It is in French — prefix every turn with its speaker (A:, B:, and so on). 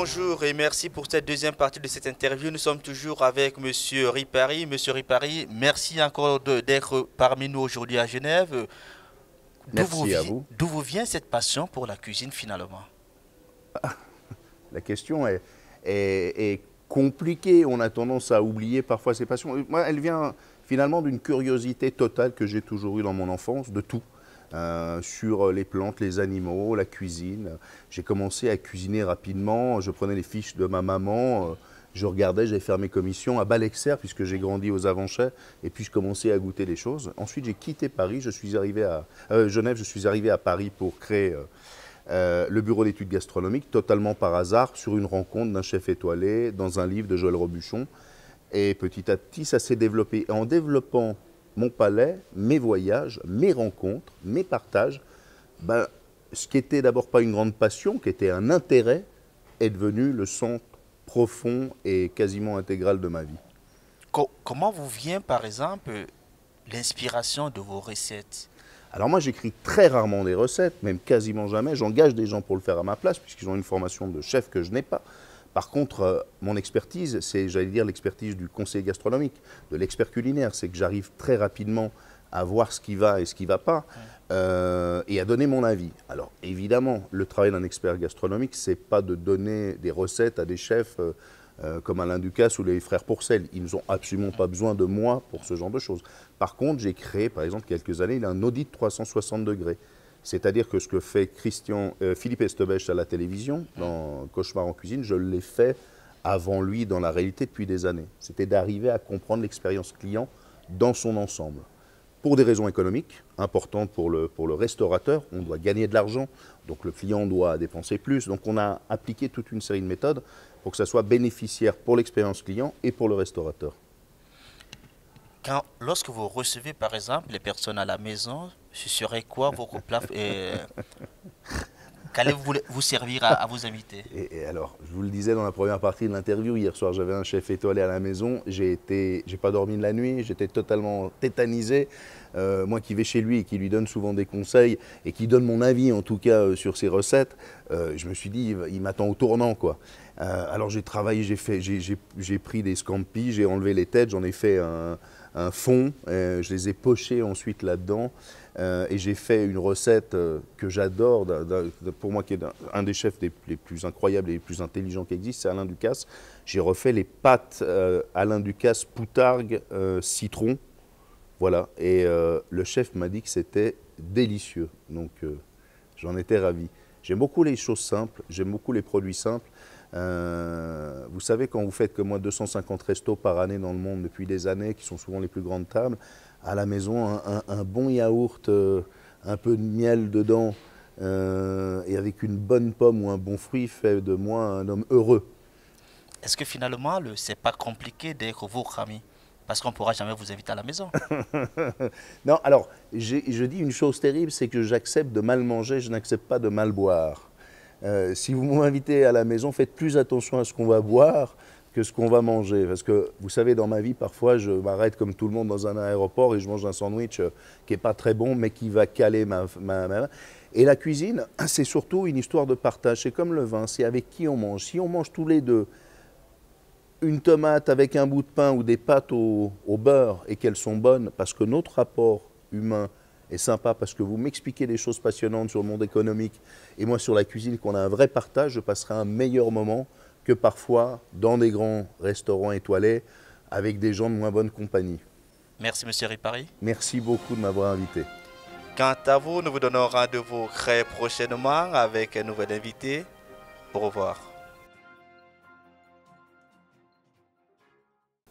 A: Bonjour et merci pour cette deuxième partie de cette interview. Nous sommes toujours avec Monsieur Ripari. Monsieur Ripari, merci encore d'être parmi nous aujourd'hui à Genève.
B: Merci à vous.
A: D'où vous vient cette passion pour la cuisine finalement?
B: La question est compliquée. On a tendance à oublier parfois ses passions. Moi, elle vient finalement d'une curiosité totale que j'ai toujours eue dans mon enfance, de tout. Sur les plantes, les animaux, la cuisine. J'ai commencé à cuisiner rapidement. Je prenais les fiches de ma maman. Je regardais, j'allais faire mes commissions à Balexer, puisque j'ai grandi aux Avanchais. Et puis je commençais à goûter les choses. Ensuite, j'ai quitté Paris. Je suis arrivé à Genève. Je suis arrivé à Paris pour créer le bureau d'études gastronomiques, totalement par hasard, sur une rencontre d'un chef étoilé, dans un livre de Joël Robuchon. Et petit à petit, ça s'est développé. Et en développant mon palais, mes voyages, mes rencontres, mes partages, ben, ce qui était d'abord pas une grande passion, qui était un intérêt, est devenu le centre profond et quasiment intégral de ma vie.
A: Comment vous vient par exemple l'inspiration de vos recettes?
B: Alors moi, j'écris très rarement des recettes, même quasiment jamais. J'engage des gens pour le faire à ma place, puisqu'ils ont une formation de chef que je n'ai pas. Par contre, mon expertise, c'est, j'allais dire, l'expertise du conseiller gastronomique, de l'expert culinaire. C'est que j'arrive très rapidement à voir ce qui va et ce qui ne va pas, et à donner mon avis. Alors, évidemment, le travail d'un expert gastronomique, ce n'est pas de donner des recettes à des chefs comme Alain Ducasse ou les frères Pourcel. Ils n'ont absolument pas besoin de moi pour ce genre de choses. Par contre, j'ai créé, par exemple, quelques années, un audit 360 degrés. C'est-à-dire que ce que fait Philippe Estebèche à la télévision, dans Cauchemar en cuisine, je l'ai fait avant lui dans la réalité depuis des années. C'était d'arriver à comprendre l'expérience client dans son ensemble. Pour des raisons économiques importantes pour le restaurateur, on doit gagner de l'argent, donc le client doit dépenser plus. Donc on a appliqué toute une série de méthodes pour que ça soit bénéficiaire pour l'expérience client et pour le restaurateur.
A: Lorsque vous recevez par exemple les personnes à la maison, ce serait quoi vos plats qu'allez-vous vous servir à vos invités?
B: Et alors, je vous le disais dans la première partie de l'interview, hier soir j'avais un chef étoilé à la maison, j'ai pas dormi de la nuit, j'étais totalement tétanisé. Moi qui vais chez lui et qui lui donne souvent des conseils et qui donne mon avis en tout cas sur ses recettes, je me suis dit il m'attend au tournant quoi. Alors j'ai travaillé, j'ai pris des scampis, j'ai enlevé les têtes, j'en ai fait un fond, je les ai pochés ensuite là-dedans. Et j'ai fait une recette que j'adore, pour moi qui est un des chefs les plus incroyables et les plus intelligents qui existent, c'est Alain Ducasse. J'ai refait les pâtes Alain Ducasse poutargue citron, voilà. Et le chef m'a dit que c'était délicieux, donc j'en étais ravi. J'aime beaucoup les choses simples, j'aime beaucoup les produits simples. Vous savez, quand vous faites comme moi 250 restos par année dans le monde depuis des années, qui sont souvent les plus grandes tables, à la maison, un bon yaourt, un peu de miel dedans, et avec une bonne pomme ou un bon fruit fait de moi un homme heureux.
A: Est-ce que finalement, c'est pas compliqué d'être votre ami? Parce qu'on ne pourra jamais vous inviter à la maison.
B: Non, alors, je dis une chose terrible, c'est que j'accepte de mal manger, je n'accepte pas de mal boire. Si vous m'invitez à la maison, faites plus attention à ce qu'on va boire que ce qu'on va manger. Parce que, vous savez, dans ma vie, parfois, je m'arrête comme tout le monde dans un aéroport et je mange un sandwich qui n'est pas très bon, mais qui va caler ma. Et la cuisine, c'est surtout une histoire de partage. C'est comme le vin, c'est avec qui on mange. Si on mange tous les deux une tomate avec un bout de pain ou des pâtes au beurre et qu'elles sont bonnes, parce que notre rapport humain est sympa, parce que vous m'expliquez des choses passionnantes sur le monde économique et moi sur la cuisine, qu'on a un vrai partage, je passerai un meilleur moment que parfois dans des grands restaurants étoilés avec des gens de moins bonne compagnie.
A: Merci, Monsieur Ripari.
B: Merci beaucoup de m'avoir invité.
A: Quant à vous, nous vous donnons rendez-vous très prochainement avec un nouvel invité. Au revoir.